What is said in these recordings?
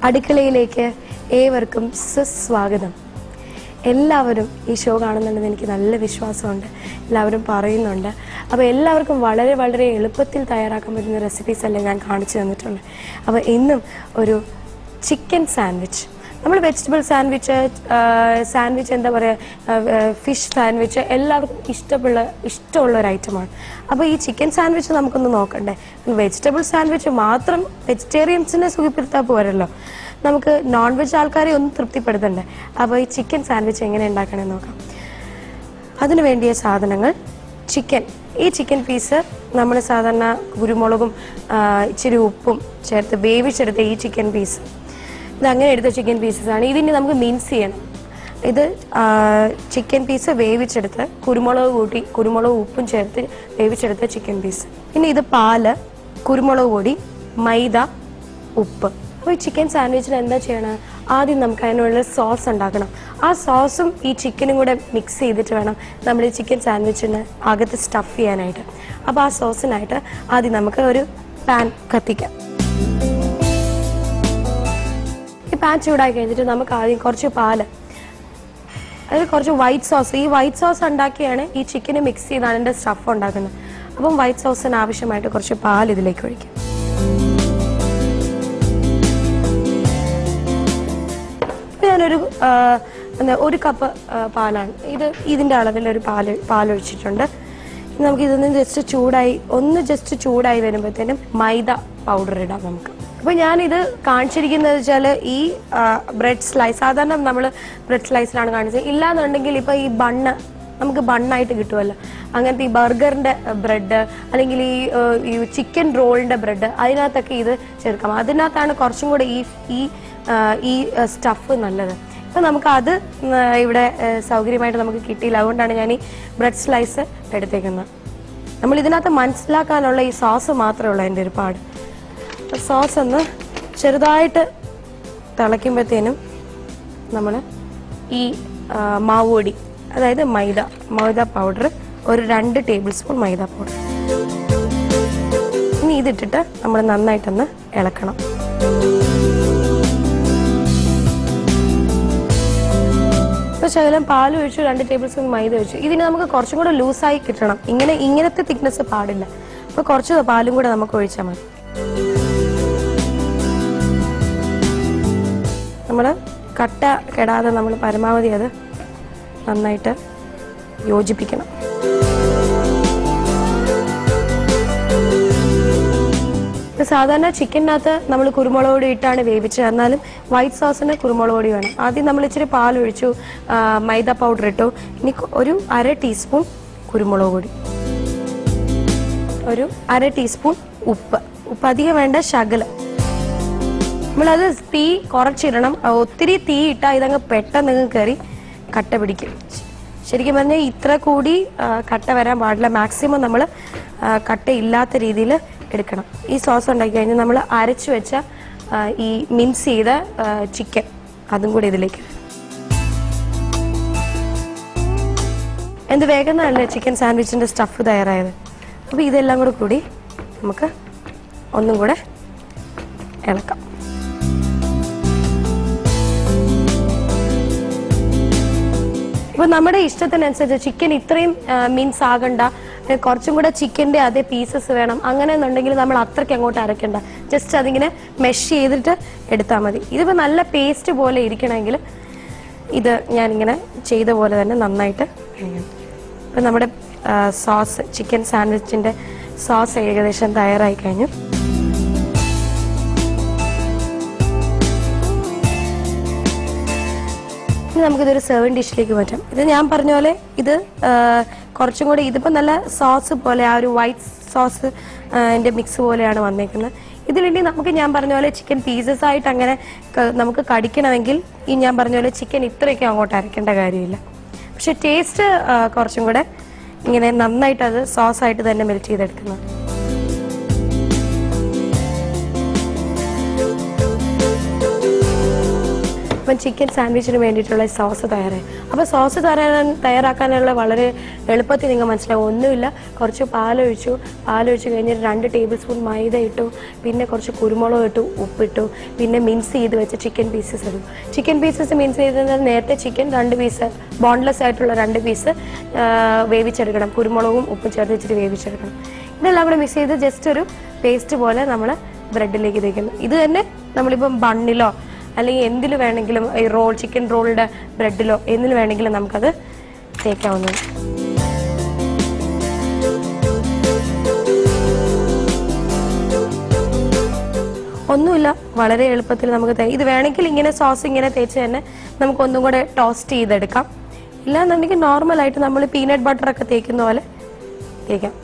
അടുക്കളയിലേക്ക് ഏവർക്കും സുസ്വാഗതം. എല്ലാവരും ഈ ഷോ കാണുന്നുണ്ടെന്ന് എനിക്ക് നല്ല വിശ്വാസമുണ്ട്. എല്ലാവരും പറയുന്നുണ്ട്. അപ്പോൾ എല്ലാവർക്കും വളരെ വളരെ എളുപ്പത്തിൽ തയ്യാറാക്കാൻ പറ്റുന്ന റെസിപ്പീസ് എല്ലാം ഞാൻ കാണിച്ചു തന്നിട്ടുണ്ട്. അപ്പോൾ ഇന്നും ഒരു ചിക്കൻ സാൻഡ്വിച്ച്, നമ്മൾ വെജിറ്റബിൾ സാൻഡ്വിച്ച് എന്താ പറയുക, ഫിഷ് സാൻഡ്വിച്ച് എല്ലാവർക്കും ഇഷ്ടമുള്ള ഒരു ഐറ്റമാണ്. അപ്പോൾ ഈ ചിക്കൻ സാൻഡ്വിച്ച് നമുക്കൊന്ന് നോക്കണ്ടേ. വെജിറ്റബിൾ സാൻഡ്വിച്ച് മാത്രം വെജിറ്റേറിയൻസിനെ സുഖപ്പെടുത്താൻ പോരല്ലോ, നമുക്ക് നോൺ വെജ് ആൾക്കാരെ ഒന്ന് തൃപ്തിപ്പെടുത്തണ്ടേ. അപ്പോൾ ഈ ചിക്കൻ സാൻഡ്വിച്ച് എങ്ങനെ ഉണ്ടാക്കണമെന്ന് നോക്കാം. അതിന് വേണ്ടിയ സാധനങ്ങൾ: ചിക്കൻ. ഈ ചിക്കൻ പീസ് നമ്മൾ സാധാരണ കുരുമുളകും ഇച്ചിരി ഉപ്പും ചേർത്ത് വേവിച്ചെടുത്ത ഈ ചിക്കൻ പീസ്, ഇതങ്ങനെ എടുത്ത ചിക്കൻ പീസസാണ്. ഇതിന് നമുക്ക് മിൻസ് ചെയ്യണം. ഇത് ചിക്കൻ പീസ് വേവിച്ചെടുത്ത് കുരുമുളക് ഉപ്പും ചേർത്ത് വേവിച്ചെടുത്ത ചിക്കൻ പീസ്. പിന്നെ ഇത് പാല്, കുരുമുളക് പൊടി, മൈദ, ഉപ്പ്. അപ്പോൾ ഈ ചിക്കൻ സാൻഡ്വിച്ചിന് എന്താ ചെയ്യണം? ആദ്യം നമുക്ക് അതിനുള്ള സോസ് ഉണ്ടാക്കണം. ആ സോസും ഈ ചിക്കനും കൂടെ മിക്സ് ചെയ്തിട്ട് വേണം നമ്മൾ ഈ ചിക്കൻ സാൻഡ്വിച്ചിന് അകത്ത് സ്റ്റഫ് ചെയ്യാനായിട്ട്. അപ്പോൾ ആ സോസിനായിട്ട് ആദ്യം നമുക്ക് ഒരു പാൻ കത്തിക്കാം. ഈ പാൻ ചൂടാക്കി കഴിഞ്ഞിട്ട് നമുക്ക് ആദ്യം കുറച്ച് പാല്, അതിൽ കുറച്ച് വൈറ്റ് സോസ്, ഈ വൈറ്റ് സോസ് ഉണ്ടാക്കിയാണ് ഈ ചിക്കന് മിക്സ് ചെയ്താണ് എൻ്റെ സ്റ്റഫ് ഉണ്ടാക്കുന്നത്. അപ്പം വൈറ്റ് സോസിന് ആവശ്യമായിട്ട് കുറച്ച് പാൽ ഇതിലേക്ക് ഒഴിക്കാം. ഞാനൊരു ഒരു കപ്പ് പാലാണ്, ഇതിൻ്റെ അളവിലൊരു പാലൊഴിച്ചിട്ടുണ്ട്. നമുക്ക് ഇതൊന്ന് ജസ്റ്റ് ചൂടായി വരുമ്പോഴത്തേനും മൈദ പൗഡർ ഇടാം നമുക്ക്. അപ്പോൾ ഞാനിത് കാണിച്ചിരിക്കുന്നത് വെച്ചാൽ ഈ ബ്രെഡ് സ്ലൈസ്, സാധാരണ നമ്മൾ ബ്രെഡ് സ്ലൈസിലാണ് കാണിച്ചത്. ഇല്ലാന്നുണ്ടെങ്കിൽ ഇപ്പോൾ ഈ നമുക്ക് ബണ്ണായിട്ട് കിട്ടുമല്ലോ, അങ്ങനത്തെ ഈ ബർഗറിൻ്റെ ബ്രെഡ് അല്ലെങ്കിൽ ഈ ചിക്കൻ റോളിൻ്റെ ബ്രെഡ്, അതിനകത്തൊക്കെ ഇത് ചേർക്കാം. അതിനകത്താണ് കുറച്ചും കൂടെ ഈ സ്റ്റഫ് നല്ലത്. ഇപ്പം നമുക്ക് അത് ഇവിടെ സൗകര്യമായിട്ട് നമുക്ക് കിട്ടിയില്ല, അതുകൊണ്ടാണ് ഞാൻ ഈ ബ്രെഡ് സ്ലൈസ് എടുത്തേക്കുന്നത്. നമ്മൾ ഇതിനകത്ത് മനസ്സിലാക്കാനുള്ള ഈ സോസ് മാത്രമേ ഉള്ളൂ എൻ്റെ ഒരു പാട്. സോസ് ഒന്ന് ചെറുതായിട്ട് തിളയ്ക്കുമ്പോഴത്തേനും നമ്മൾ ഈ മാവ് പൊടി, അതായത് മൈദ പൗഡർ, ഒരു 2 ടേബിൾ സ്പൂൺ മൈദ പൗഡർ. ഇനി ഇതിട്ടിട്ട് നമ്മൾ നന്നായിട്ടൊന്ന് ഇളക്കണം. ഇപ്പോൾ ശകലം പാൽ ഒഴിച്ചു, 2 ടേബിൾ സ്പൂൺ മൈദ ഒഴിച്ചു. ഇതിന് നമുക്ക് കുറച്ചും കൂടെ ലൂസായി കിട്ടണം. ഇങ്ങനത്തെ തിക്നെസ് പാടില്ല. അപ്പോൾ കുറച്ച് പാലും കൂടെ നമുക്ക് ഒഴിച്ചാൽ മതി. നമ്മൾ കട്ട കെടാതെ നമ്മൾ പരമാവധി അത് നന്നായിട്ട് യോജിപ്പിക്കണം. സാധാരണ ചിക്കനകത്ത് നമ്മൾ കുരുമുളക് പൊടി ഇട്ടാണ് വേവിച്ചത്, എന്നാലും വൈറ്റ് സോസിന് കുരുമുളക് പൊടി വേണം. ആദ്യം നമ്മൾ ഇച്ചിരി പാലൊഴിച്ചു, മൈദ പൗഡർ ഇട്ടു. ഇനി ഒരു 1/2 ടീസ്പൂൺ കുരുമുളക് പൊടി, ഒരു 1/2 ടീസ്പൂൺ ഉപ്പ് അധികം വേണ്ട, ശകലം. നമ്മളത് തീ കുറച്ചിടണം. ഒത്തിരി തീ ഇട്ടാൽ ഇതങ്ങ് പെട്ടെന്ന് കയറി കട്ട പിടിക്കും. ശരിക്കും പറഞ്ഞാൽ ഇത്ര കൂടി കട്ട വരാൻ പാടില്ല. മാക്സിമം നമ്മൾ കട്ടയില്ലാത്ത രീതിയിൽ എടുക്കണം. ഈ സോസ് ഉണ്ടാക്കി കഴിഞ്ഞാൽ നമ്മൾ അരച്ചു വെച്ച ഈ മിൻസ് ചെയ്ത ചിക്കൻ അതും കൂടി ഇതിലേക്ക്. എന്ത് വേഗമെന്നല്ലേ ചിക്കൻ സാൻഡ്വിച്ചിൻ്റെ സ്റ്റഫ് തയ്യാറായത്. അപ്പോൾ ഇതെല്ലാം കൂടി നമുക്ക് ഒന്നും കൂടെ ഇളക്കാം. അപ്പോൾ നമ്മുടെ ഇഷ്ടത്തിനനുസരിച്ച് ചിക്കൻ ഇത്രയും മീൻസ് ആകണ്ട, കുറച്ചും കൂടെ ചിക്കൻ്റെ അതേ പീസസ് വേണം, അങ്ങനെയെന്നുണ്ടെങ്കിൽ നമ്മൾ അത്രയ്ക്ക് അങ്ങോട്ട് അരയ്ക്കണ്ട. ജസ്റ്റ് അതിങ്ങനെ മെഷ് ചെയ്തിട്ട് എടുത്താൽ മതി. ഇതിപ്പോൾ നല്ല പേസ്റ്റ് പോലെ ഇരിക്കണമെങ്കിൽ ഇത് ഞാനിങ്ങനെ ചെയ്ത പോലെ തന്നെ നന്നായിട്ട് കഴിയണം. ഇപ്പം നമ്മുടെ സോസ്, ചിക്കൻ സാൻഡ്വിച്ചിൻ്റെ സോസ് ഏകദേശം തയ്യാറായി കഴിഞ്ഞു. ഇനി നമുക്കിതൊരു സെർവിങ് ഡിഷിലേക്ക് മാറ്റാം. ഇത് ഞാൻ പറഞ്ഞ പോലെ ഇത് കുറച്ചും കൂടി, ഇതിപ്പോൾ നല്ല സോസ് പോലെ, ആ ഒരു വൈറ്റ് സോസ് എൻ്റെ മിക്സ് പോലെയാണ് വന്നേക്കുന്നത്. ഇതിലിനി നമുക്ക് ഞാൻ പറഞ്ഞ പോലെ ചിക്കൻ പീസസ് ആയിട്ട് അങ്ങനെ നമുക്ക് കടിക്കണമെങ്കിൽ ഈ ഞാൻ പറഞ്ഞ പോലെ ചിക്കൻ ഇത്രയൊക്കെ അങ്ങോട്ട് അരയ്ക്കേണ്ട കാര്യമില്ല. പക്ഷെ ടേസ്റ്റ് കുറച്ചും കൂടെ ഇങ്ങനെ നന്നായിട്ട് അത് സോസായിട്ട് തന്നെ മെൽറ്റ് ചെയ്തെടുക്കുന്നത്. അപ്പം ചിക്കൻ സാൻഡ്വിച്ചിന് വേണ്ടിയിട്ടുള്ള സോസ് തയ്യാറായി. അപ്പോൾ സോസ് തയ്യാറാക്കാനുള്ള വളരെ എളുപ്പത്തിൽ നിങ്ങൾ മനസ്സിലാവും. ഒന്നുമില്ല, കുറച്ച് പാലൊഴിച്ചു കഴിഞ്ഞിട്ട് 2 ടേബിൾ സ്പൂൺ മൈദ ഇട്ടു, പിന്നെ കുറച്ച് കുരുമുളക് ഇട്ടു, ഉപ്പിട്ടു, പിന്നെ മിൻസ് ചെയ്ത് വെച്ച ചിക്കൻ പീസസ് ഇടും. ചിക്കൻ പീസസ് മിൻസ് ചെയ്തത് നേരത്തെ ചിക്കൻ 2 പീസ് ബോൺലെസ് ആയിട്ടുള്ള 2 പീസ് വേവിച്ചെടുക്കണം. കുരുമുളകും ഉപ്പും ചേർത്ത് വെച്ചിട്ട് വേവിച്ചെടുക്കണം. ഇതെല്ലാം കൂടെ മിക്സ് ചെയ്ത് ജസ്റ്റ് ഒരു പേസ്റ്റ് പോലെ നമ്മൾ ബ്രെഡിലേക്ക് തേക്കുന്നു. ഇത് തന്നെ നമ്മളിപ്പം ബണ്ണിലോ അല്ലെങ്കിൽ എന്തിൽ വേണമെങ്കിലും ഈ ചിക്കൻ റോളിൻ്റെ ബ്രെഡിലോ എന്തിൽ വേണമെങ്കിലും നമുക്കത് തേക്കാവുന്നതാണ്. ഒന്നുമില്ല, വളരെ എളുപ്പത്തിൽ നമുക്ക് ഇത് വേണമെങ്കിൽ ഇങ്ങനെ സോസ് ഇങ്ങനെ തേച്ച് തന്നെ നമുക്ക് ഒന്നും കൂടെ ടോസ്റ്റ് ചെയ്തെടുക്കാം. ഇല്ലാന്നുണ്ടെങ്കിൽ നോർമലായിട്ട് നമ്മൾ പീനട്ട് ബട്ടറൊക്കെ തേക്കുന്ന പോലെ തേക്കാം.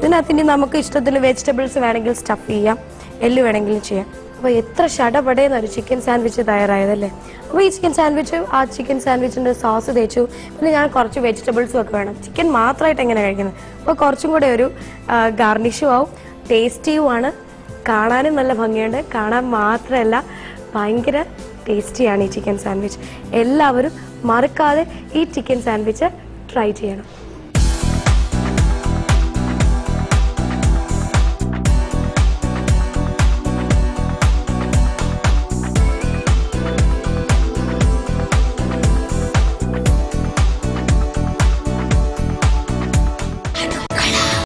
ഇതിനകത്ത് നമുക്ക് ഇഷ്ടത്തിന് വെജിറ്റബിൾസ് വേണമെങ്കിൽ സ്റ്റഫ് ചെയ്യാം, എല്ല് വേണമെങ്കിലും ചെയ്യാം. അപ്പോൾ എത്ര ഷടപടേന്ന് ഒരു ചിക്കൻ സാൻഡ്വിച്ച് തയ്യാറായതല്ലേ. അപ്പോൾ ഈ ചിക്കൻ സാൻഡ്വിച്ചിൻ്റെ സോസ് തേച്ചു. പിന്നെ ഞാൻ കുറച്ച് വെജിറ്റബിൾസും ഒക്കെ വേണം. ചിക്കൻ മാത്രമായിട്ട് എങ്ങനെ കഴിക്കുന്നത്? അപ്പോൾ കുറച്ചും കൂടെ ഒരു ഗാർണിഷും ആവും, ടേസ്റ്റിയുമാണ്, കാണാനും നല്ല ഭംഗിയുണ്ട്. കാണാൻ മാത്രമല്ല ഭയങ്കര ടേസ്റ്റിയാണ് ഈ ചിക്കൻ സാൻഡ്വിച്ച്. എല്ലാവരും മറക്കാതെ ഈ ചിക്കൻ സാൻഡ്വിച്ച് ട്രൈ ചെയ്യണം.